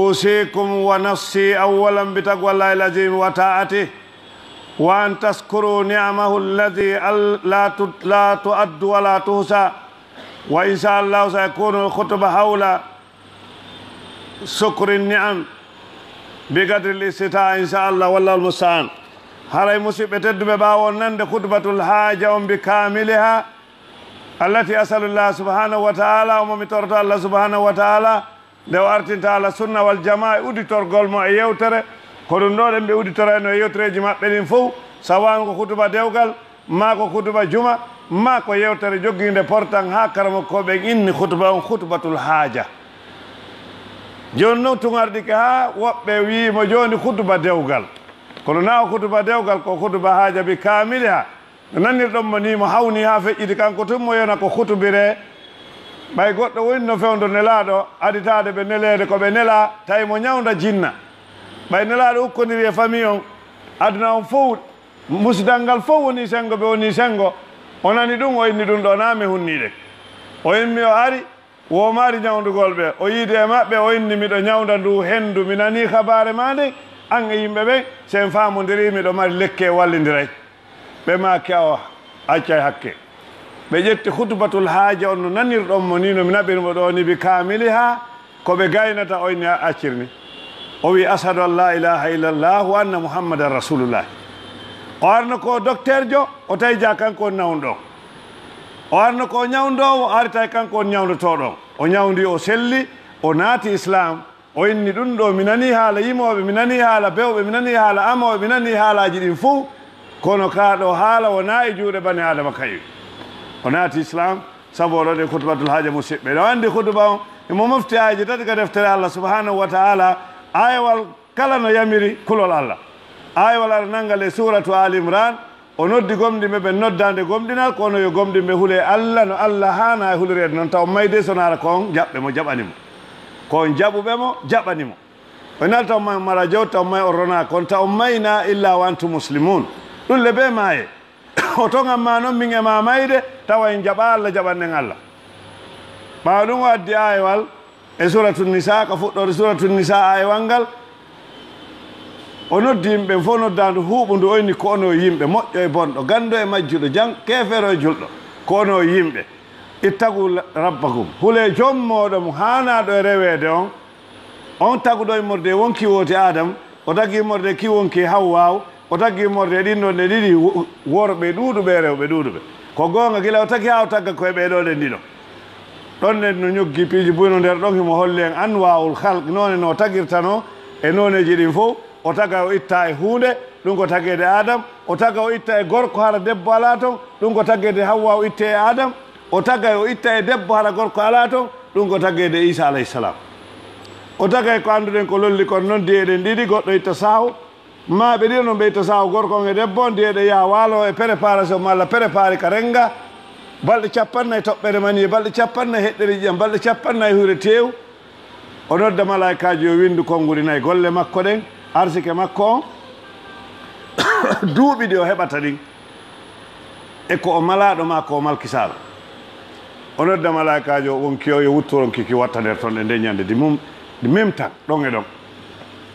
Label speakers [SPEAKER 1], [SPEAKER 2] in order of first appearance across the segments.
[SPEAKER 1] أوصيكم ونفسي أولا بتقوى الله العظيم وطاعته وأن تذكروا نعمه الذي لا تؤد ولا تحصى وإن شاء الله سيكون الخطبة حول شكر النعم بقدر الاستطاعة إن شاء الله والله المستعان. هاي مصيبة تدب باونند خطبة الحاجة بكاملها التي أسأل الله سبحانه وتعالى وممتورت الله سبحانه وتعالى لو أرتنت على السنة والجماعة أوديتور قول ما يوتر كورن دولن بأوديتور إنه يوتر جماعة بين فو سواء خطبة ديوغال ما خطبة جمعة ما كو يوتر جوجين دي بورتان ها كرم كوبين إني خطبة الحاجة جونو تنغاردك ها وبوي مجوني خطبة ديوغال كورونا خطبة ديوغال كو خطبة حاجة بكاملها nanir ɗon mo ni mo hawni ha feƴƴiti kanko tun mo yona ko hutubire ɓay goɗɗo woni no fewdo nelaɗo aditade ɓe nelede koɓe nela tawi mo ñawda jinna ɓay nelaɗo ukkodiri e famille on aduna on fof musidal ngal fof woni sengo ɓe woni sengo o nani ɗum o inni ɗum ɗo nami hunniɗe o immi o ari womari ñawdugol ɓe o yiide e maɓɓe o inni miɗo ñawda ndu hendu mi nani habare ma nde an e yimɓe ɓe sen famodiri miɗo mari lekke wallidiray ɓe ma kewo accay hakke ɓe ƴetti khutbatul haaja on no nanirɗon mo ni no mi naɓirmo ɗo ni bi kamili ha koɓe gaynata o ni accirni o wi ashadu an la ilaha illallah wa anna muhammadan rasulullah o arno ko docteur jo o tawi ja kanko on nawɗon o arno ko ñawdowo o ari tawi kanko on ñawdotoɗon o ñawdi o selli o naati islam o inni ɗum ɗo mi nani haala yimoɓe mi nani haala bewɓe mi nani haala amoɓe mi nani haalaji ɗin fou kono kaɗo haala wona e juuɗe bani adama kayi o naati islam sabu oɗo ɗe khutbatul haaja musidɓe ɗo andi khutba on emo mofti aji tati ka deftere allah subhanahu wa taala ayewal kala no yamiri kulol allah ayewal aɗa nangal e suratu al imran o noddi gomɗimɓe ɓe noddande gomɗinal kono yo gomɗimɓe huule allah no allah hana e hulirede noon taw mayde sonara ko on jaɓɓe mo jaɓanimo ko on jaɓuɓemo jaɓanimo o nal taw ma mara jaw taw may o rona kono taw mayna illa wa antum muslimun ɗum le be maaye o tongam ma noon min e ma mayde tawa en jaɓa allah jaɓanɗen allah ɓawa ɗum o addi ayewal e suratu nisa ko fuɗɗode suratu nisa ayewal ngal o noddi yimɓe fof noddandu huuɓu ndu oyni ko ono yimɓe moƴƴo e bonɗo ganndo e majjuɗo jan kefero e julɗo ko ono yimɓe ittagu rabbakum hule jommoɗo mo hanaɗo e rewede on taguɗo e morde wonki wooti adam o tagi morde ki wonki hawwaw o taggi morde ɗinɗon ɗe ɗiɗi worɓe ɗuuɗuɓe rewɓe ɗuuɗuɓe ko goonga gila o tagi ha o tagga koye ɓeɗo ɗen ɗiɗo ɗon nen no ñoggi piiji buyno nder ɗon himo holli en anwawul halq none no tagirtano e noneji ɗin fof o taga o itta e hunde ɗum ko taggede adam o taga o itta e gorko hara debbo ala toon ɗum ko taggede hawwa o itte e adam o taga o itta e debbo hara gorko ala toon ɗum ko taggede isa alayhisalam o taga ko anduɗen ko lolli kon noon diyeɗen ɗiɗi goɗɗo itta sahu ma ɓe ɗiɗo noon ɓe itta sahu gorko on e debbo on diyeɗe yaha waalo e préparation malla préparé ka renga balɗe capannayyi toɓɓere mani balɗe capannayyi heɗɗere ƴiyam balɗe capannayyi huure tew o nodda malaikaji yo windu konngudi nayyi golle makko ɗen arsike makko on duuɓi ɗi o heɓata ɗin e ko o malaɗo ma ko o malkisaɗo o nodda malaikaji o wonki o yo wuttoron kiki watta nder toon ɗe ndeñande ɗi même tan ɗon e ɗon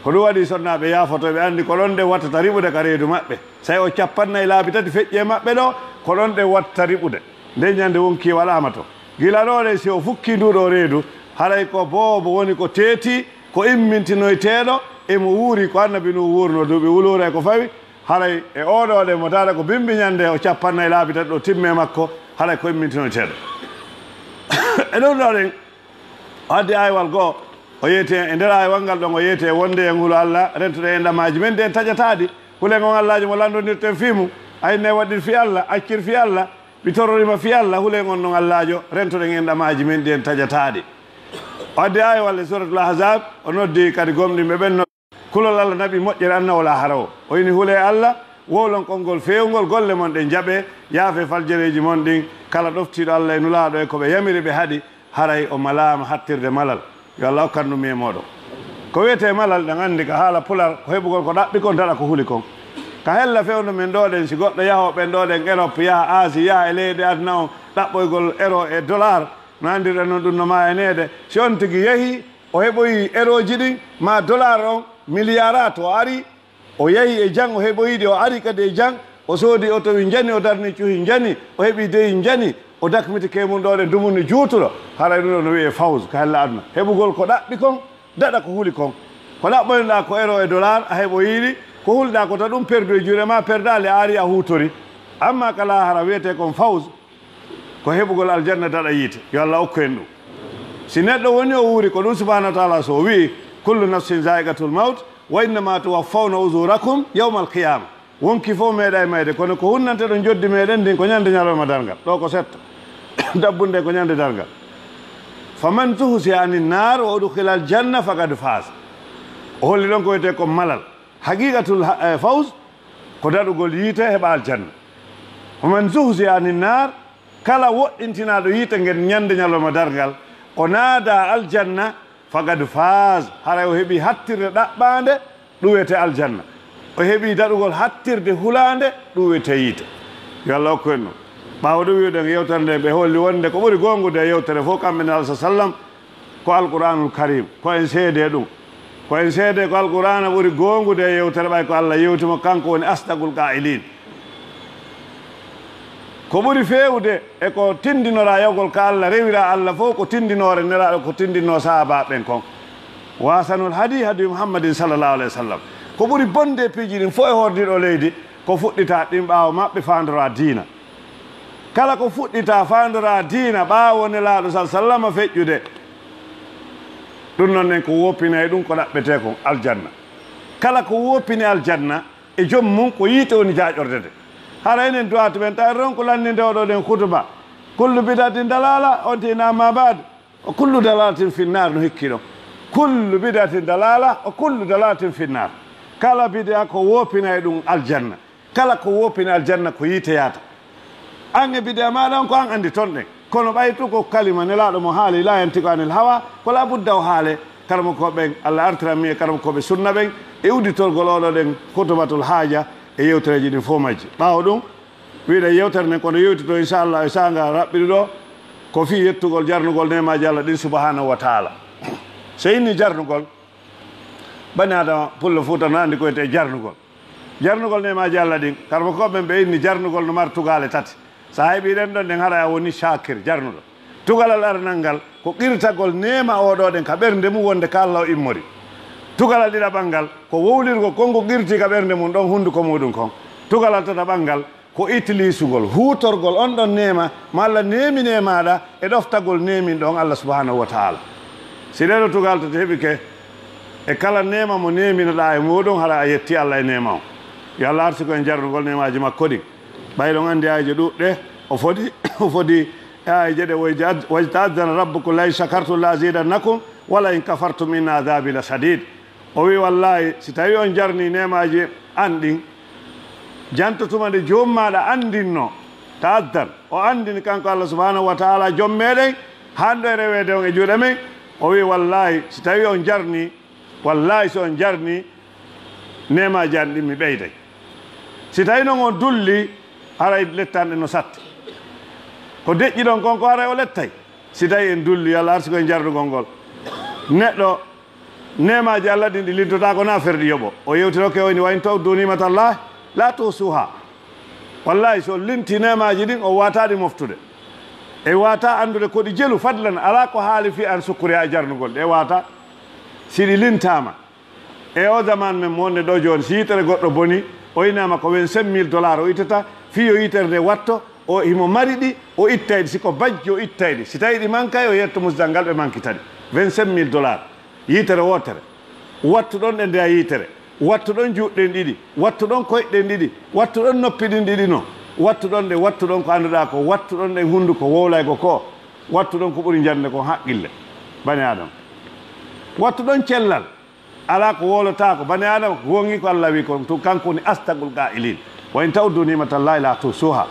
[SPEAKER 1] ko ɗum waɗi sonnaɓe yaafotoɓe andi ko ɗon ɗe wattata riɓude ka reedu maɓɓe so o capannayyi laabi tati feƴƴe maɓɓe ɗo ko ɗon ɗe watta riɓude ndeñande wonki waɗama to gila ɗo ɗe si o fukki nduɗo reedu haɗay ko boobo woni ko teeti ko immintinoyteɗo emo wuuri ko annabi nu wuurno duuɓi wulure e ko fawi haɗay e oɗo ɗe mo tata ko bimbiñande o capannayyi laabi tati ɗo timme makko haɗay ko immintinoyteɗo e ɗum ɗo ɗen o addi aywal goo o yeete e nder aywal ngal ɗon o yeete wonde en huulo allah rentuɗe e ndamaji men de en taƴataɗi hulen on allaji mo landonirten fimu ayne waɗɗir fi allah accir fi allah mi tororima fi allah hulen on noon allajo rentuɗen e ndamaji men ɗi en taƴataɗi o addi aywal e suratul ahzab o noddi kadi gomɗimɓe ɓen kulol allah naɓi moƴƴere annawol hara o oyni huule allah wowlon konngol fewngol golle mon ɗe jaɓe yaafe faljereji mon ɗin kala ɗoftiɗo allah e nulaɗo e koɓe yamiri ɓe haaɗi haray o malama hattirde malal yo allah hokkanɗum memoɗo ko wiyete malal ɗen andi ka haala pular ko heɓugol ko ɗaɓɓi kon taɗa ko huuli kon ka hella fewno men ɗo ɗen si goɗɗo yaho ɓen ɗo ɗen Europe yaha Asie yaha e leyɗe aduna o ɗaɓɓoygol euro e dollar no andirɗen noon ɗum no ma e nede si on tigui yeehi o heɓoyi eroji ɗin ma dollar on milliard to ari o yahi e jang o heɓoyiɗi o ari kadi e jang o soodi o tawi jani o darni cuhi jani o heɓi deyi jani o dakmiti kemum ɗo ɗe dumunni juutuɗo haray ɗum ɗo no wiye fawse ko hella aduna heɓugol ko ɗaɓɓi kon daɗa ko huuli kon ko ɗaɓɓoynoɗa ko euro e dollar a heɓoyiɗi ko hulɗa ko ta ɗum perdu e juuɗe ma perdali a ari a hutori amma kala hara wiyete kon fawse ko heɓugol aljanna daɗa yiite yo Allah okku en ɗum si neɗɗo woni o wuuri ko ɗum subahanahu wa taala so wi kullu nafsin zaiqatul maut wa innama tuwaffawna ujurakum yawma alqiyama wonki fof meeɗa e mayde kono ko hunnante ɗo joddi meɗen ndin ko ñande ñalawma dargal ɗo ko setta dabbunde ko ñande dargal faman zuhziha anin nar wa udkhila aljanna faqad faz o holli ɗon ko wiyete ko malal haqiqatul fawz ko daɗugol yiite heɓa aljanna faman zuhziha anin nar kala woɗɗintinaɗo yiite ngel ñande ñalawma dargal o naada aljanna faqad faz haray o heeɓi hattirde ɗaɓɓande ɗum wiyete aljanna o heeɓi daɗugol hattirde hulande ɗum wiyete yiite yo Allah hokku en ɗum ɓaawo ɗum wiɗen yewtere nde ɓe holli wonde ko ɓuri gongude e yewtere fof kamɓe ne alsa sallam ko alqouranul karim ko en seede ɗum ko en seede ko alqourana ɓuri gongude e yewtere ɓay ko Allah yewtimo kanko woni asdaqul qa'ilin ko ɓuri fewde e ko tindinora yawgol ko Allah rewira Allah fof ko tindinore nelaɗo ko tindinno sahaba ɓen kon wasanul hadi hadi muhammadin sallallahu alayhi wa sallam ko ɓuri bonde piiji ɗin fof e hordiɗo leydi ko fuɗɗita ɗin ɓaawo maɓɓe fandora diina kala ko fuɗɗita fandora diina ɓaawo nelaɗo sah sallama feƴƴude ɗum noon nen ko woppinayi ɗum ko ɗaɓɓete kon aljanna kala ko woppini aljanna e joom mum ko yiite woni jaƴordede hara enen duwatu ɓen tawi ron ko lanninde oɗo ɗen khutba kullu bidatin dalala on tina ma bad o kullu dalalatin finnar no hikki ɗon kullu bidatin dalala o kullu dalalatin finnar kala bidea ko woppinayi ɗum aljanna kala ko woppini aljanna ko yiite yaata an e bidea maɗa on ko an andi toon ɗen kono ɓaytu ko kalima nelaɗo mo haali la yantigo anil hawa ko la budda o haale karamo koɓen Allah artiranmi e karamo koɓe sunna ɓen e udditorgol oɗo ɗen khutbatul haaja e yewtereji ɗin fof majji ɓaawo ɗum wiɗe yewtere nden kono yewtito inchallah e sanga raɓɓiɗi ɗo ko fi yettugol jarnugol nemaji Allah ɗin subhanahu wa taala so inni jarnugol bani adama pullo fuuta no andi ko wiyete jarnugol nemaji Allah ɗin karmo koɓen ɓe inni jarnugol no mara tugale tati sa heeɓi ɗen ɗon ɗen hara a woni shakir jarnuɗo tugalal aranal ngal ko qirtagol nema oɗo ɗen ka ɓernde mum wonde ka Allah o immori tugalal ɗiɗaɓal ngal ko wowlirgo konko qirti ka ɓernde mum ɗon hunduko muɗum kon tugalal tataɓal ngal ko utilisugol hutorgol on ɗon nema ma Allah nemi nemaɗa e ɗoftagol nemin ɗon Allah subhanahu wa taala si ɗeɗo tugal tata heeɓi ke e kala nema mo neminoɗa e muɗum hara a yetti Allah e nema o yo Allah arti ko en jarnugol nemaji makko ɗin ɓayɗon andi ayje ɗuɗɗe o fodi ayje ɗe wajtaaddana rabbukum la in shakartum la azidannakum wala in kafartum inna adabi la sadid o wi wallahi si tawi on jarni nemaji an ɗin jantotuma nde joom maɗa andinno taaddan o andini kanko Allah subhanahu wa taala joom meɗen hanɗo e rewede on e juuɗe men o wi wallahi si tawi on jarni wallahi so on jarni nemaji an ɗin mi ɓeyday si tawi noon on dulli haray lettanɗe no satte ko deƴƴi ɗon konko haray o lettay si tawi en dulli Allah arsi koye jardugol ngol neɗɗo nemaji Allah ɗin ɗi liddota ko na ferɗi yoɓo o yewtiroke woni wayin taw dunimatallah la tusuha wallahi so linti nemaji ɗin o wataɗi moftude e wata andude koɗi jelu fadlan ala ko haali fi an sukkuri ha jarnugol ɗe wata siɗi lintama e o zaman men monde ɗo joni si yitere goɗɗo boni o inama ko 25 000 $ o ittata fiyo yitere nde watto o himo mari ɗi o ittayɗi siko bajji o ittayɗi si tawi ɗi mankay o yetto musdal ngal ɓe mankitani 25 000 $, yitere wotere wattu ɗon ɗe ndeya yitere wattu ɗon juuɗɗen ɗiɗi wattu ɗon koyɗen ɗiɗi wattu ɗon noppi ɗin ɗiɗi no wattu ɗon ɗe wattu ɗon ko annduɗa ko wattu ɗon ɗen hunduko wowlayko ko wattu ɗon ko ɓuri jande ko haqqille bani adama wattu ɗon cellal ala ko wolota ko bani adama ko wongi ko Allah wi ko kanko woni astaqul qa'ilin wa in tawdu nimatallahi la tusuha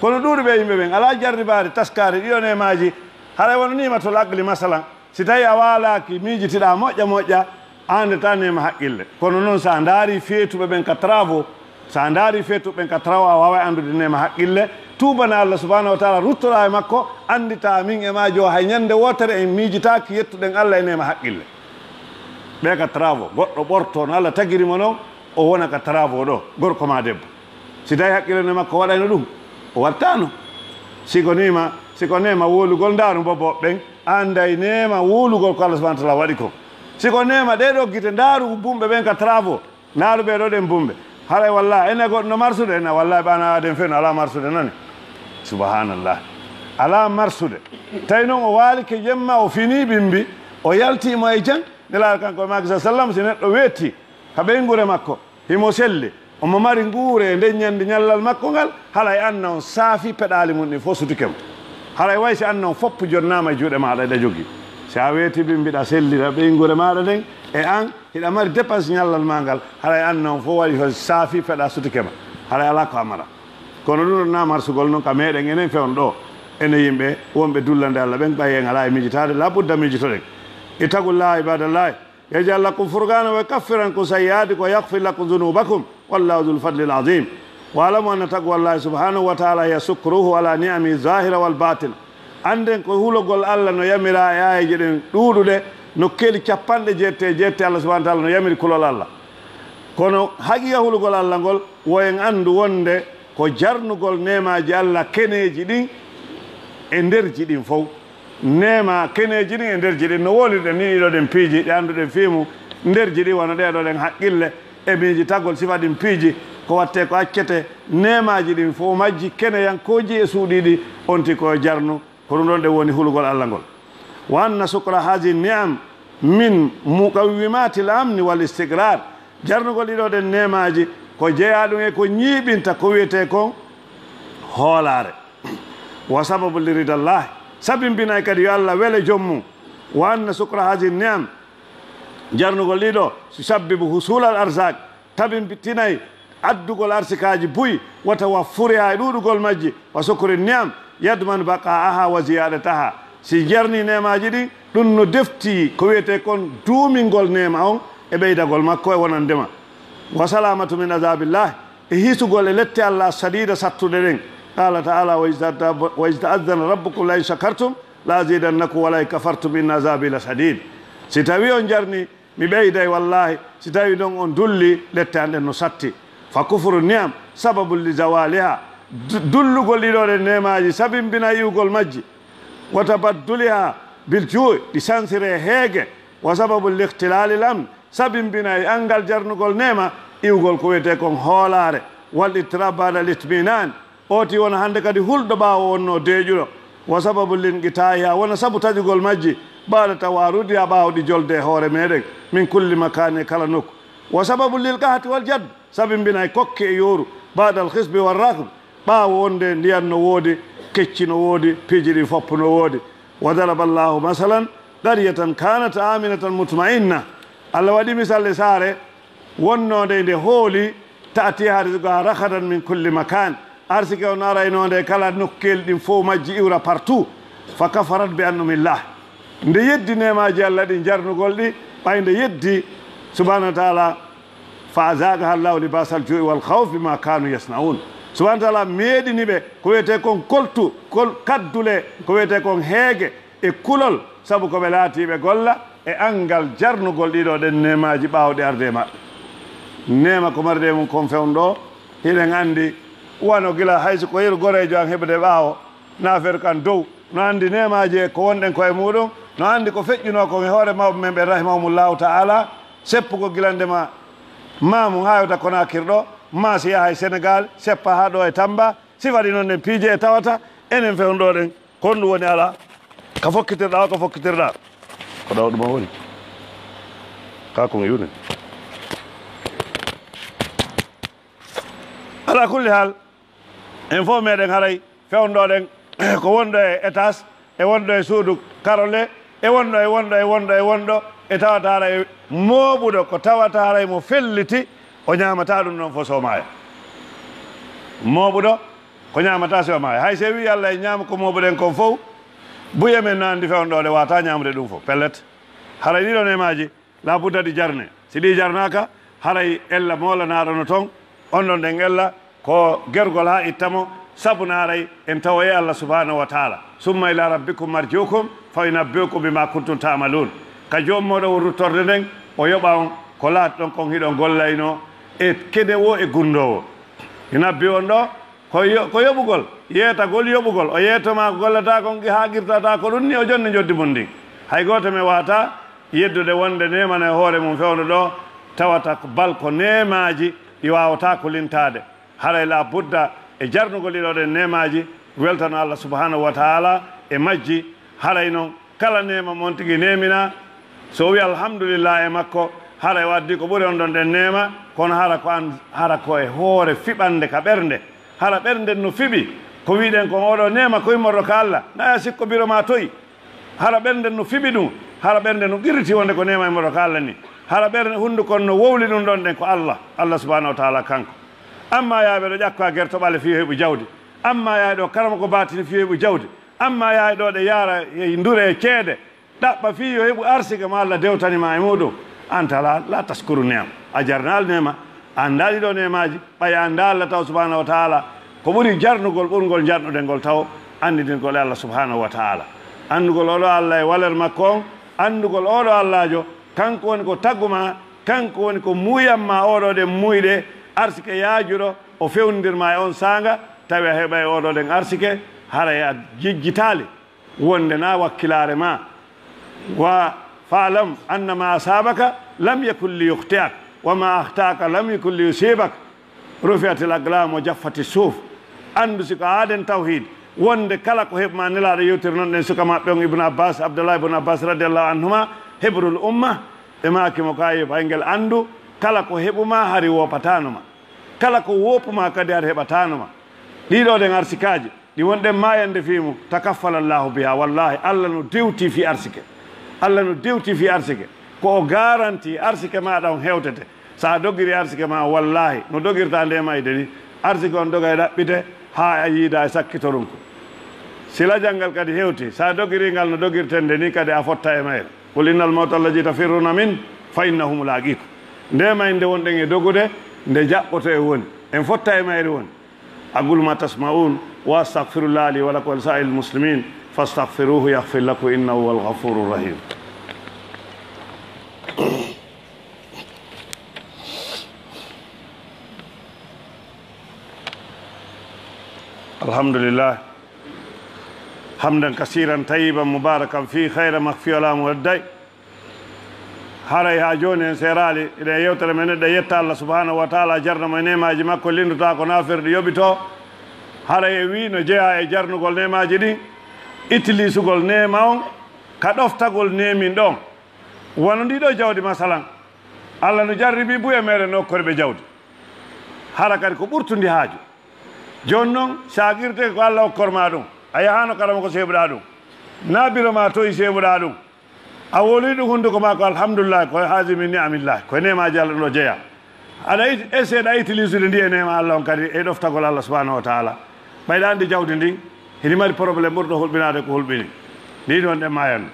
[SPEAKER 1] kono ɗuuɗo ɓe yimɓe ɓen ala jarribade taskare ɗiɗo nemaji haɗa wono nimatol aqli masalan si tawi a walaki miijitiɗa moƴƴa moƴƴa andeta nema haqqille kono noon sa daari feetuɓe ɓen ka travaux sa daari feetuɓe ɓen ka travaux a wawa andude nema haqqille tubana Allah subhanahu wa taala ruttora e makko andita min e maji o hay ñande wotere en miijitaki yettuɗen Allah e nema haqqille ɓe ka travaux goɗɗo ɓorto no Allah tagirimo noon o wona ka travaux ɗo gorko ma debbo si tawi haqqillene makko waɗayno ɗum o wattano siko nema wolugol ndaru bobo ɓen anday nema wolugol ko Allah subahana taala waɗi ko siko nema ɗeɗo guite ndaru bumɓe ɓen ka travaux ndaru ɓeɗo ɗen bumɓe haray wallahi ene goɗɗo no marsude ene wallahi ɓana aden feno ala marsude nani subhanallah ala marsude tawi noon o waali ke jemma o fini ɓimbi o yaltimo e jang nelaɗo kanko maki sa sallam si neɗɗo wetti ha ɓeygure makko himo selli omo mari nguure e nden ñande ñallal makko ngal halay anna on saafi peɗali mum ɗi fof sutukemo haray way si anna on foppu jonnama e juuɗe maɗa ɗa jogui si a weeti ɓimbiɗa sellira ɓeygure maɗa nden e an hiɗa mari dépense ñallal ma ngal haray anna on fof waɗi saafi peɗa sutukema haray ala ko amara kono ɗum ɗon na marsugol noon ka meɗen enen fewn ɗo ene yimɓe wonɓe dullande Allah ɓen ɓayen ala e mijitade labudda mijitoɗen ittaqullah ibadallahi yaj'al lakum furqana wa yukaffirankum sayyi'atikum wa yaghfir lakum dhunubakum wallahu dhul fadli al azim wa alamu anna taqwallahi subhanahu wa ta'ala hiya sukruhu ala ni'ami zahira wal batin anden ko hulogol Allah no yamira e ayeje ɗen ɗuuɗuɗe no keeli capanɗe jette Allah subhanahu wa ta'ala no yamiri kulol Allah kono haqiqa hulugol Allah ngol woyen andu wonde ko jarnugol nemaji Allah keneji ɗin e nderji ɗin fof nema keneji ɗin e nderji ɗin no wolirɗen ni ɗiɗo ɗen piiji ɗe annduɗen fiimu nderji ɗi wono ɗeɗo ɗen haqqille e miiji tagol sifa ɗin piiji ko watte ko accete nemaji ɗin fof majji keneyankoji e suuɗi ɗi onti koye jarnu ko ɗum ɗon ɗe woni hulugol Allah ngol wa anna sukra hadi niam min muqawwimati l amni wal istigrar jarnugol ɗiɗo ɗen nemaji ko jeeya ɗum e ko ñiiɓinta ko wiyete kon hoolare wa sababu liridallahi sabimbinay kadi yo Allah wele jommum wa anna sukra hadi niam jarnugol ɗiɗo sabbibu husulal arzak tabintinay addugol arsikaji buy wata waffuriha e ɗuɗugol majji wa sukri niam yadman baqa'aha wa ziyadataha si jarni nemaji ɗi ɗum no defti ko wiyete kon duumingol nema on e ɓeydagol makko e wonandema wa salamatu min azabillahi e hisugol e lette Allah sadida sattude ɗen qala taala wa iz ta'azzana rabbukum la in shakartum la azidannakum wa la in kafartum inna azabi la sadid si tawi on jarni mi ɓeyday wallahi si tawi ɗon on dulli lette an ɗen no satti fa kufru niyam sababu li zawaliha dullugol ɗiɗo ɗen nemaji sabimbina iwgol majji wa tabadduliha bil juu ɗi sansire heege wa sababu li ihtilali l amn sabimbina e angal jarnugol nema iwgol ko wiyete kon hoolare wal ittirab bada litminan oti wona hande kadi hulɗo ɓawo wonno deeƴuɗo wa sababu linqitahiha wona sabu taƴugol majji baɗa tawarudi ha ɓawɗi jolde e hoore meɗen min kulli makani kala nokku wa sababu lilqahati wal jad sabimbina e kokke e yoru baɗa al hisbi wal rakb ɓawo wonde ndiyan no woodi kecci no woodi piiji ɗi foppo no woodi wa daraba llahu masalan qaryatan kanat aminatan mutmainna Allah waɗi misalle saare wonnode nde hooli taati harisuga rakadan min kulli makan arsike on araynode kala nokkel ɗin fof majji iwra partout fa kafarat bi annumillah nde yeddi nemaji Allah ɗi jarnugol ɗi ɓay nde yeddi subhanahu wa taala fa azagaha llahu libasal jui wal khawf bima kanu yasnaun subhanahu wa taala meeɗiniɓe ko wiyete kon koltu kaddule ko wiyete kon heege e kulol saabu koɓe laatiɓe golla e angal jarnugol ɗiɗo ɗen nemaji ɓawɗe arde e maɓɓe nema ko marde mum kon fewnɗo hiɗen andi wano gila hayso ko yeru gorejo an heɓde ɓaawo nafere kan dow no andi nemaji e ko wonɗen koye muɗum no andi ko feƴƴuno kon e hoore mawɓe men ɓe rahimahumullahu taala seppugo gilandema mamum ha yewta konakirɗo ma si yaha e sénégal seppa ha ɗo e tamba si waɗi noon nen piije e tawata enen fewnɗo ɗen kon ɗum woni ala ka fokkitirɗa o ko fokkitirɗa ko ɗaw ɗuma woni ka kon yunen ala kulli hal en fof meɗen haray fewnɗoɗen ko wonɗo e étage e wonɗo e suudu karole e wonɗo e tawata haray mooɓuɗo ko tawata haray mo felliti o ñamata ɗum ɗon fof somaya mooɓuɗo ko ñamata somaya hay se wi Allah e ñama ko mooɓuɗen kon fof buye men no andi fewnɗoɗe wata ñamude ɗum fof pellet haray ɗiɗo nemaji la budda ɗi jarne si ɗi jarnaka haray ella molanaɗono toon on ɗon ɗen ella ko gergol ha ittamo sabu naray en tawoye Allah subhanahu wa taala summa ila rabbikum marjiukum fa yunabbiukum bima kuntum ta'malun ka jommoɗo ruttorde nden o yoɓa on ko laati ɗon kon hiɗon gollayno e kedewo e gundowo inabbi on ɗo ko yoɓugol yeetagol yoɓugol o yeetoma gollata kon ha qirtata ko ɗum ni o jonni joddi mon ndin hay goto mi wata yeddude wonde nemana e hoore mum fewno ɗo tawata bal ko nemaji ɗi wawata ko lintade haray la budda e jarnugol ɗiɗoɗen nemaji weltano Allah subhanahu wa taala e majji haray noon kala nema mon tigui nemina so wi alhamdulillah e makko haray waddi ko ɓuuri on ɗon ɗen nema kono hara ko e hoore fiɓande ka ɓernde hara ɓernde no fiɓi ko wiɗen ko oɗo nema ko immorɗo ka Allah naya sikko biro ma toyi hara ɓernde no fiɓi ɗum hara ɓernde no qirti wonde ko nema immorɗo ka Allah ni hara ɓernde hundukon no wowli ɗum ɗon ɗen ko Allah subhanahu wa taala kanko amma yaaɓe ɗo ƴakka gertoɓale fi heɓu jawdi amma yaay ɗo karama ko batini fi heɓu jawdi amma yaay ɗo ɗe yaara e ndure e ceede ɗaɓɓa fi yo heɓu arsike ma Allah dewtanima e muɗum anta la taskuru nema a jarnal nema anda ɗiɗo nemaji ɓay anda Allah taw subhanahu wa taala ko ɓuuri jarnugol ɓurgol jarnude ngol taw andidingol e Allah subhanahu wa taala andugol oɗo Allah e waler makko on andugol oɗo Allahjo kanko woni ko tagguma kanko woni ko muyamma oɗo ɗen muyɗe arsike yaajuɗo o fewnodirma e on sanga tawi a heeɓa e oɗo ɗen arsike haray a jejjitali wonde na wakkilare ma wa faalam annama asabaka lam yakun li yukhtiak wa ma ahtaka lam yakun li yusibak rufiatil aglam o jaffati suuf andu siko aaden tawhid wonde kala ko heɓma nelaɗo yewtir noon ɗen suka maɓɓe on ibnu abbas abdoullah ibnu abbas radiallahu anhuma hebrul umma ɓe makimo ka yo baygel andu kala ko heɓuma hari wopatanoma kala ko wopuma kadi hari heɓatanoma ɗiɗo ɗen arsikaji ɗi wonɗen mayande fimu takaffalallahu biha wallahi Allah no dewti fi arsike Allah no dewti fi arsike ko o garanti arsike maɗa on hewtete sa doggiri arsike ma wallahi no dogirta ndemayde ni arsike on doga e ɗaɓɓite ha a yiida e sakkitorum ko sila jangal kadi hewti sa dogiringal no dogirtende ni kadi a fotta e mayre qul innal mawta allazi tafirruna min fa innahu mulaqikum ndemay nde wonɗen e dogude nde jaɓɓoto e woni en fotta e mayre woni aqulu ma tasma'un wa astaghfirullah li wa lakum wa lisa'il muslimin fastaghfiruhu yaghfir lakum innahu huwal ghafurur rahim الحمد لله حمدا كثيرا طيبا مباركا فيه خير مخفي ولا مردي haray ha joni en serali ide yewtere men de yetta Allah subhanahu wa taala jarnama nemaji makko linduta ko nafirde yoɓito haray e wi no jeeya e jarnugol nemaji ɗi ittilisugol nema on ka ɗoftagol nemin ɗon wono ndiɗo jawdi masalan Allah no jarribi buye meɗen nokkore ɓe jawdi hara kadi ko ɓurtundi haaju joni noon sa qirte ko Allah hokkorma ɗum a yahano kadama ko seɓuɗa ɗum nabiro ma toyi seɓuɗa ɗum a woli ɗum hunde ko ma ko alhamdulillah koye haasi min ni'amillah koye nemaji Allah ɗum ɗo jeeya aɗa essayeɗa utilisude ndi e nema Allah on kadi e ɗoftagol Allah subhanahu wa taala ɓayɗa andi jawdi ndin hini mari probléme ɓurɗo hulɓinade ko hulɓini ndi ɗon ɗe mayande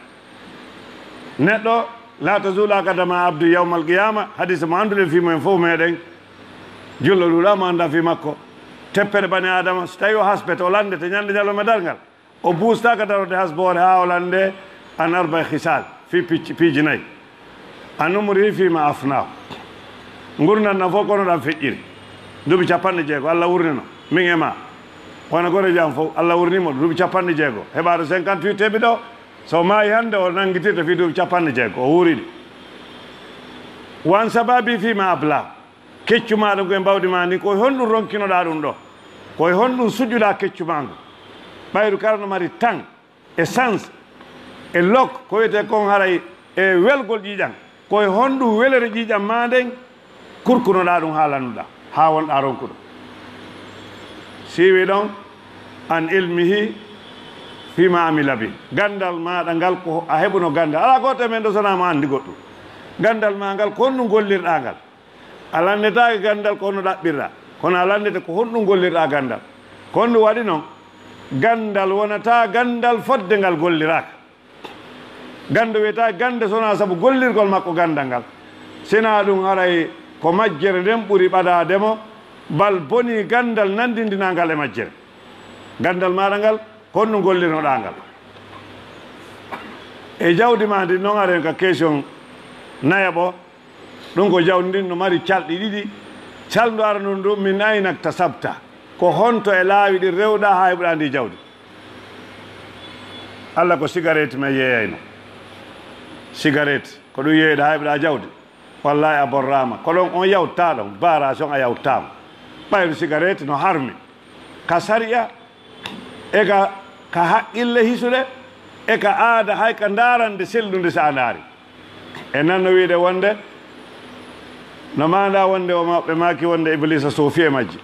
[SPEAKER 1] neɗɗo la tazula kadama abdu yawmal qiyama hadise mo anduɗen fimo en fof meɗen jullo ɗuɗama anda fi makko teppere bani adama so tawi o hasbete o landete ñande ñalome dalngal o buustaka darode hasbore ha o lande an arba hisal fi piiji nayyi an umri fima afnahu gurdam ɗam fof kono ɗam feƴƴiri duuɓi 50 Allah wurnino min e ma wona gore jam fof Allah wurnimo duuɓi 50 heɓaɗo 58 heɓi ɗo so maayi hande o nangguitirta fi duuɓi 50 o wuuriɗi wan sababi fima abla keccumaɗo koye mbawdima ni koye honɗum ronkinoɗa ɗum ɗo koye honɗum suƴƴuɗa keccuma ngu ɓayru kala no mari tan essence e lok ko wiyete kon haray e welgol ƴiƴam koye honɗum welere ƴiƴam ma nden kurkunoɗa ɗum ha lannuɗa ha wonɗa ronkuɗo siwi ɗon an ilmihi fima amila bi gandal maɗa ngal ko a heɓuno gandal ala goto men ɗo sonama andi goɗɗum gandal ma ngal ko honɗum gollirɗa ngal a landetake gandal ko honno ɗaɓɓirɗa kono a landete ko honɗum gollirɗa gandal ko honɗum waɗi noon gandal wonata gandal fodde ngal golliraka gande wiyeta gande sona saabu gollirgol makko gandal ngal sina ɗum haray ko majjere nden ɓuuri ɓadademo bal boni gandal nandindinangal e majjere gandal maɗa ngal ko honɗum gollirnoɗa ngal e jawdi ma ndi noon aren ka question nayaɓo ɗum ko jawdi ndin no mari calɗi ɗiɗi calndu ara non ɗum min aynak tasabta ko honto e laawi ɗi rewɗa ha heɓuɗa ndi jawdi Allah ko cigarette me yeeyayno cigarette ko ɗum yeeyɗa ha heɓuɗa jawdi wallahi a borrama ko ɗon on yawta ɗon barage on a yawtama ɓayru cigarette no harmi ka sariya e ka haqqille hisude e ka aada hay ka darande sellude sa ndaari e nanno wiide wonde no manda wonde o maɓɓe maki wonde iblisa soofi e majji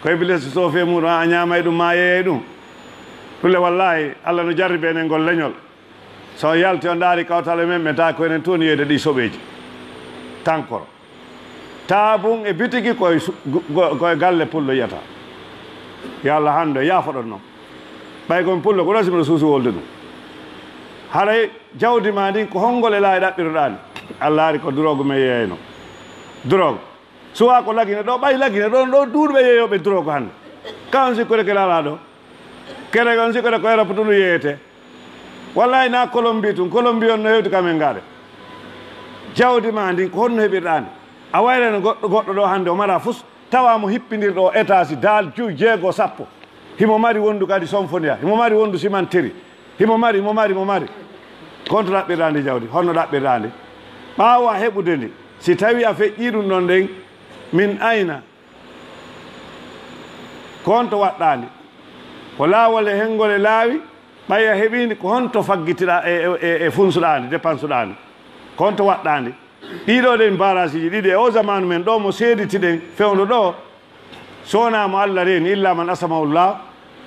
[SPEAKER 1] ko iblisa soofi e muɗum a ñamay ɗum ma yeeyey ɗum ɗule wallahi Allah no jarribe enen ngol leñol so yalti o ndaari kawtale men ɓe ta ko enen toon yeyde ɗi soɓeji tankoro taabum e bitigi koye galle pullo yiyata yo Allah hande yaafoɗon noon ɓay komi pullo ko ɗo simiɗo suusu wolde ɗum haray jawdi ma ndin ko honngol e laawi ɗaɓɓiroɗani Allah ari ko drogue me yeeyno drogue suwa ko lagine ɗo ɓay lagine ɗon ɗo duuɗɓe yeeyoɓe drogue hannde ka on sikkude ke lala ɗo kere on sikkude ko Europe to ɗum yeeyete wallahi na Colombie tun Colombie on no hewti kamen ngaɗe jawdi ma ndin ko honno heɓirɗani a wayreno goɗɗo ɗo hannde o mara fus tawamo hippindirɗo étage dal 5 6 10 himo mari wondu kadi somfonia himo mari wondu cimenterie himo mari konto ɗaɓɓirɗandi jawdi honno ɗaɓɓirɗandi ɓaawa heɓude ndi si tawi a feƴƴi ɗum ɗon nden min ayna konto waɗɗandi ko laawol e henngol e laawi ɓaya heɓindi ko honto faggitiɗa e funsuɗandi dépensuɗandi konto waɗɗandi ɗiɗo ɗen barage ji ɗiɗi e o zamanu men ɗo mo seeditiɗen fewndo ɗo sonamo Allah reeni illa man asamahullah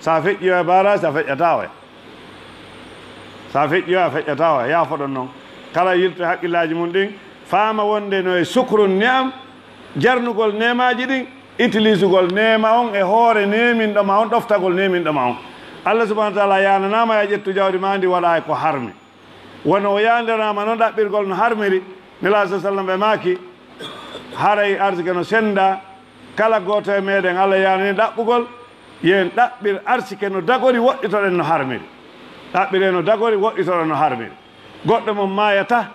[SPEAKER 1] sa feƴƴi e barage sa feƴƴata oya sa feƴƴi a feƴƴata oya yaafoɗon noon kala yilto haqqillaji mum ɗin faama wonde no e sukrun ni'am jarnugol nemaji ɗin utilise ugol nema on e hoore neminɗoma on ɗoftagol neminɗoma on Allah subahanahu wa taala yananama ya ƴettu jawdi ma ndi waɗa e ko harmi wono o yandanama noon ɗaɓɓirgol no harmiri nela sa sallam ɓe maaki haray arsike no senda kala goto e meɗen Allah yanani ɗaɓɓugol yen ɗaɓɓir arsike no dagori woɗɗitoɗen no harmiri ɗaɓɓire no dagori woɗɗitoɗen no harmiri goɗɗo mo mayata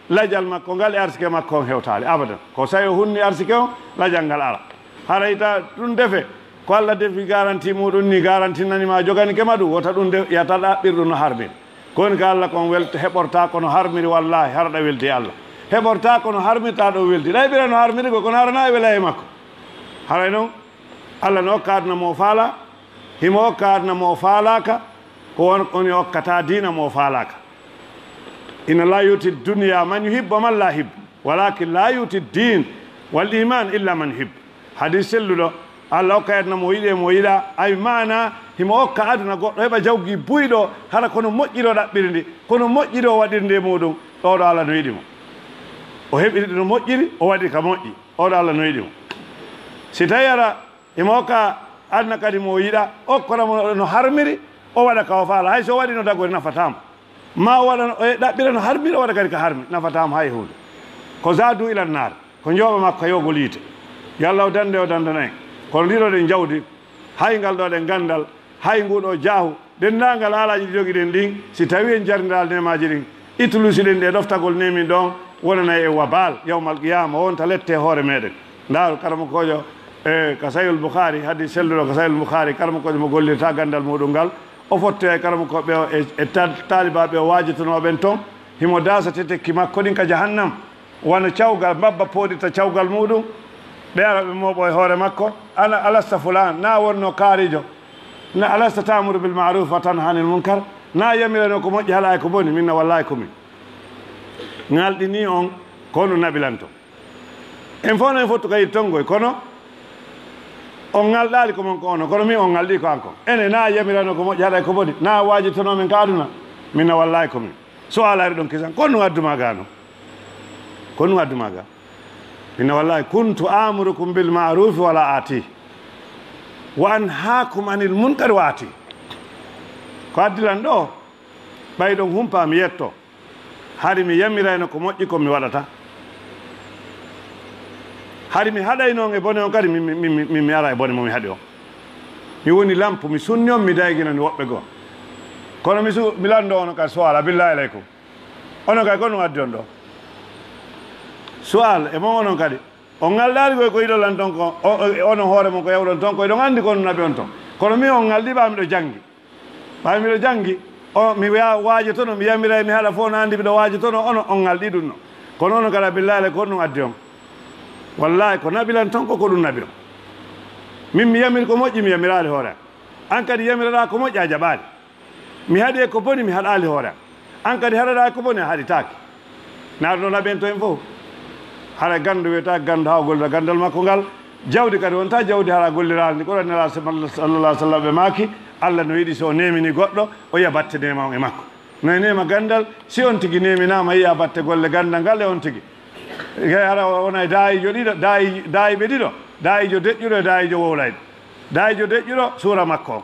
[SPEAKER 1] lajal makko ngal e arsike makko on hewtali abadan ko sawi o hunni arsike o lajal ngal ala haray ta ɗum defe ko Allah defi garanti muɗum ni garanti nanima jogani kema ɗum wota ɗum yata ɗaɓɓirɗum no harmiri koni ko Allah kon welta heɓorta kono harmiri wallahi harɗa welti Allah heɓorta kono harmirta ɗo welti ɗaɓɓira no harmiri ko kono harana e wela e makko haray noon Allah no hokka aduna mo faala himo hokka aduna mo faalaka ko woni hokkata dina mo faalaka inna la yuti dunya man yuhibbu man la yuhibbu walakin la yuti din wal iman illa man yuhibbu hadis selluɗo Allah hokka aduna mo yiɗi e mo yiɗa ay mana himo hokka aduna goɗɗo heɓa jawgi buyɗo hara kono moƴƴiɗo ɗaɓɓiri ndi kono moƴƴiɗo o waɗirnde muɗum oɗo Allah no yiɗimo o heɓiriɗi no moƴƴiri o waɗi ka moƴƴi oɗo Allah no yiɗimo si tawi ara himo hokka aduna kadi mo yiɗa okkoramo no harmiri o waɗa ka o faala hay so waɗi no dagori nafatamo ma waɗa ɗaɓɓira no harmiri o waɗa kadi ka harmi nafatamo hay hunde ko zadu ilan nar ko jooɓa makko yogol yiite yo Allah o dande o dandana en kono ndiɗoɗen jawdi hay ngal ɗo ɗen gandal hay nguɗo jaahu dendagal haalaji ɗi jogiɗen ɗin si tawi en jardiral nemaji ɗin itulusi ɗen ɗe ɗoftagol nemin ɗon wonana e wabal yawmal qiyama wonta lette hoore meɗen ndaaru karama kojo ka sayul boukhari haddi selluɗo ko sayul boukhari karama kojo mo gollirta gandal muɗum ngal o fotte e karama koɓe o e talibaɓe o wajitonoɓen toon himo dasate tekki makko ɗin ka jahannam wona cawgal mbabba poɗita cawgal muɗum ɓe ara ɓe moɓo e hoore makko ana alasta fulan na wonno kaarijo na alasta tamuru bil maruf wa tanha anil munkar na yamirano ko moƴƴi haala e ko boni minna wallahi komin ngalɗini on kono naɓilanto en fof no en fottu kayit tongoy kono on ngalɗali ko mon ko ono kono min on ngalɗi ko ankon ene na yamirano ko moƴƴi haala e ko boni na wajitonomin ka aduna minna wallahi komin so alari ɗon kisan kon no adduma ga no kon no adduma ga minna wallahi kuntu amurukum bil ma'ruf wala ati wa anhaakum anil munkar wa ati ko addilan ɗo ɓayɗon humpa mi yetto hari mi yamirayno ko moƴƴi ko mi waɗata hari mi haɗay noon e bone on kadi mi ara e bone mo mi haɗi o mi woni lampe mi sunni on mi dayginani woɓɓe goo kono mi lando ono kadi so ala billahi aleykum ono kay ko ɗum addi on ɗo sual e mo onon kadi on ngaldaali ko idolan ton ko onon hoore mon ko yawɗon ton ko eɗon anndi kono naɓe on ton kono min on ngaldi ɓa miɗo janngi ɓa miɗo janngi o mi waajotono mi yamiray mi haɗa fof no anndi miɗo waajotono ono on ngalɗi ɗum no kono onon kadi billahi ko ɗum addi on wallahi ko naɓilan ton ko ɗum naɓi on min mi yamiri ko moƴƴi mi yamiraali hoore an kadi yamiraɗa ko moƴƴi a jaɓaali mi haɗi e ko boni mi haɗaali hoore an kadi haɗaɗa ko boni a haɗitaake naɗo naɓen to en fof hara gandu wiyata gandu ha gollira gandal makko ngal jawdi kadi wonta jawdi hara golliraali ndi ɓuura nela sallallah sallam ɓe maaki allah no yiɗi so nemini goɗɗo o yiya batte nema on e makko no nema gandal si on tigui neminama yiya batte golle gandal ngal e on tigui hara wona dayijo ɗiɗo dayiɓe ɗiɗo dayijo deƴƴuɗo e dayijo wowlayɗo dayijo deƴƴuɗo suura makko on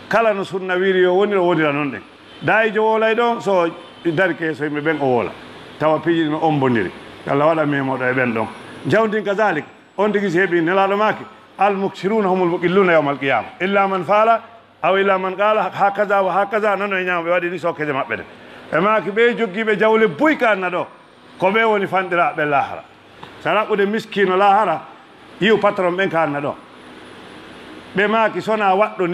[SPEAKER 1] kala no sunna wiri yo woni o wonira noon ɗen dayijo wowlayɗo on so dari keeso yimɓe ɓen o woola tawa piiji no ombodiri Allah waɗa memoɗo e ɓen ɗon jawdin kazalik on tigui si heeɓi nelaɗo maki almuksiruna humul muqilluna yawma alqiyama illa man faala aw illa man qala hakaza wa hakaza nano e ñaama ɓe waɗi ni sokkeje maɓɓe de e maki ɓe joggiɓe jawle buyka anna ɗo ko ɓe woni fanɗiraɓe lahara so raɓɓude miskino lahara yiw patron ɓen ka anna ɗo ɓe maki sona waɗɗo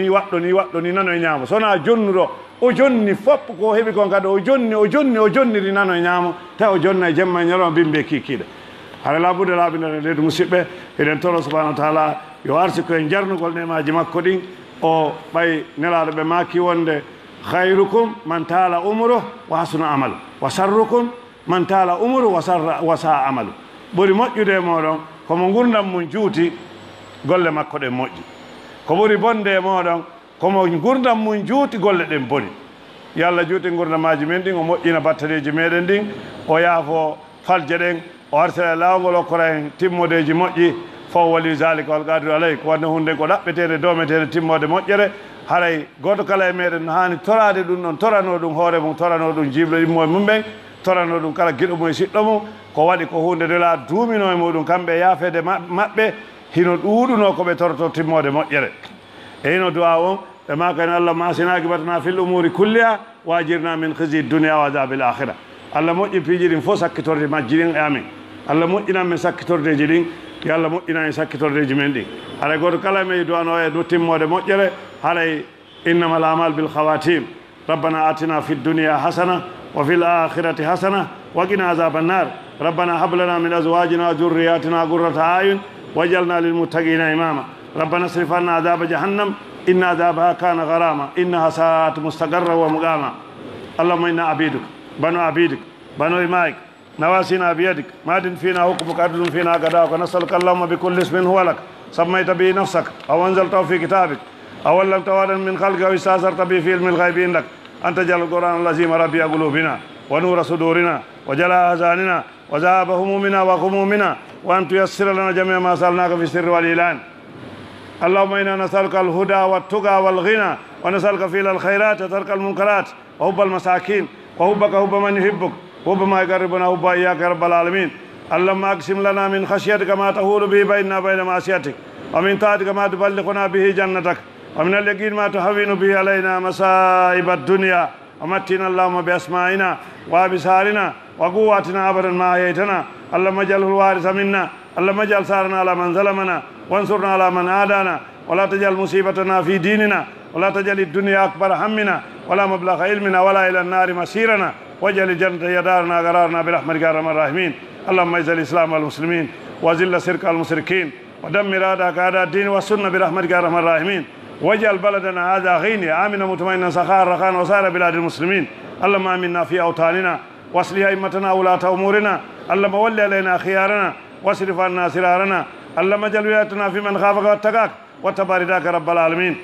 [SPEAKER 1] ni nano e ñaamo sona jonnuɗo o jonni fopp ko heɓi kon kadi o jonniri nano e ñaamo taw o jonna e jemma e ñalawma bimɓe kikiɗe hara laaɓude laaɓinere leydi musidɓe eɗen toro subahanahu wa taala yo arsi koye jarnugol nemaji makko ɗin o ɓay nelaɗo ɓe maki wonde hayrukum man taala umru wa hasuna amalu wa sarrukum man taala umru wa sa amalu ɓuri moƴƴude e moɗon komo gurdam mum juuti golle makko ɗen moƴƴi ko ɓuri bonde e moɗon komo gurdam mum juuti golle ɗen boni yo Allah juuti gurdamaji men ɗin o moƴƴina battadeji meɗen ɗin o yaafo falje ɗen o arsala laawol okkora en timmodeji moƴƴi fof wali zalika wal qadiru alay ko wanno hunde ko ɗaɓɓetede dometede timmode moƴƴere haray goto kala e meɗen no hani torade ɗum ɗon torano ɗum hoore mum torano ɗum jiɓlo immo e mum ɓen torano ɗum kala giɗo mum e siɗɗo mum ko waɗi ko hunde dela duumino e muɗum kamɓe yaafede maɓɓe hino ɗuuɗuno koɓe toroto timmode moƴƴere e hino du'a on ɓe makani allah masinaki batana fil umuri kulliha wajirna min khizi dunia wa adabil akhira allah moƴƴi piiji ɗin fof sakkitorde majji ɗin e amin allah moƴƴinan men sakkitordeji ɗin yo allah moƴƴinan e sakkitordeji men ɗin haray goto kala me duwano e do timmode moƴƴere haray innama l amal bil khawatim rabbana atina fi dunia hasana wa fil akhirati hasana wa qina azaba annar rabbana hab lana min azwajina wa dhurriyyatina qurrata ayun wajalna lil muttaqina imama rabbana asrif anna adaba jahannam inna adabaha kana gharama innaha sa'at mustaqarra wa muqama allahumma inna abiduk banu imaik نواسينا بيدك ماد فينا حكمك عدل فينا قضاءك نسألك اللهم بكل اسم هو لك سميت به نفسك أو أنزلته في كتابك أو علمته أحدا من خلقك أو استأثرت به في علم الغيب عندك أن تجعل القرآن العظيم ربيع قلوبنا ونور صدورنا وجلاء أحزاننا وذهاب همومنا وغمومنا وأن تيسر لنا جميع ما سألناك في السر والإعلان اللهم إنا نسألك الهدى والتقى والغنى ونسألك فعل الخيرات وترك المنكرات وحب المساكين وحبك حب من يحبك حب ما يقربنا حب إياك يا رب العالمين اللهم أقسم لنا من خشيتك ما تحول به بيننا وبين معصيتك ومن طاعتك ما تبلغنا به جنتك ومن اليقين ما تهون به علينا مصائب الدنيا ومتنا اللهم بأسمائنا وأبصارنا وقواتنا أبدا ما أحييتنا اللهم اجعله الوارث منا اللهم اجعل ثارنا على من ظلمنا وانصرنا على من عادانا ولا تجعل مصيبتنا في ديننا ولا تجعل الدنيا أكبر همنا ولا مبلغ علمنا ولا إلى النار مسيرنا واجعل الجنة هي دارنا قرارنا برحمتك يا أرحم الراحمين اللهم اعز الإسلام والمسلمين وذل الشرك المشركين ودمر أعداءك أعداء الدين والسنة برحمتك يا أرحم الراحمين واجعل بلدنا هذا غيني آمنا مطمئنا سخاء رخاء وسائر بلاد المسلمين اللهم آمنا في أوطاننا واصلح أئمتنا ولاة أمورنا اللهم ول علينا خيارنا واصرف عنا سرارنا اللهم اجعل ولايتنا في من خافك واتقاك واتبع رضاك رب العالمين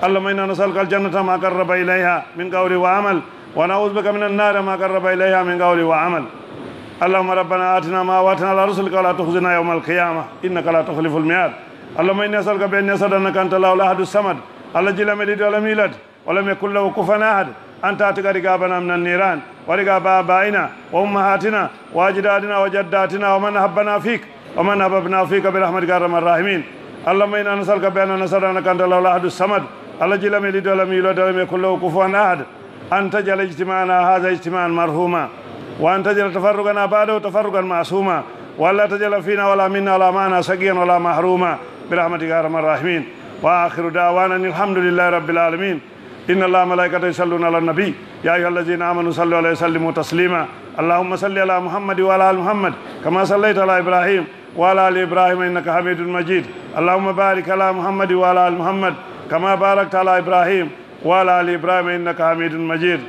[SPEAKER 1] اللهم إنا نسألك الجنة ما قرب إليها من قول وعمل ونعوذ بك من النار ما قرب إليها من قول وعمل اللهم ربنا آتنا ما وعدتنا على رسلك ولا تخزنا يوم القيامة إنك لا تخلف الميعاد اللهم إني أسألك بأن يسأل أنك أنت الله الأحد الصمد الذي لم يلد ولم يولد ولم يكن له كفوا أحد أن تعتق رقابنا من النيران ورقاب آبائنا وأمهاتنا وأجدادنا وجداتنا ومن أحبنا فيك ومن أحببنا فيك برحمتك يا أرحم الراحمين اللهم إنا نسألك بأن نسأل أنك أنت الله الأحد الصمد الذي لم يلد ولم يولد ولم يكن له كفوا أحد أن تجعل اجتماعنا هذا اجتماعا مرحوما وأن تجعل تفرقنا بعده تفرقا معصوما ولا تجعل فينا ولا منا ولا معنا سقيا ولا محروما برحمتك يا ارحم الراحمين. واخر دعوانا الحمد لله رب العالمين. إن الله ملائكته يصلون على النبي يا أيها الذين آمنوا صلوا عليه وسلموا تسليما. اللهم صل على محمد وعلى آل محمد كما صليت على إبراهيم وعلى آل إبراهيم إنك حميد مجيد. اللهم بارك على محمد وعلى آل محمد كما باركت على إبراهيم وعلى آل إبراهيم إنك حميد مجيد.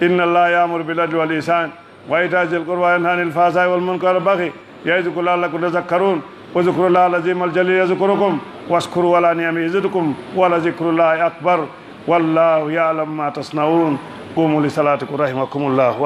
[SPEAKER 1] إن الله يأمر بالعدل والإحسان وإيتاء ذي القربى وينهى عن الفحشاء والمنكر والبغي يعظكم لعلكم تذكرون. واذكروا الله العظيم الجليل يذكركم واشكروا على نعمه يزدكم ولذكر الله أكبر والله يعلم ما تصنعون. قوموا لصلاتكم رحمكم الله.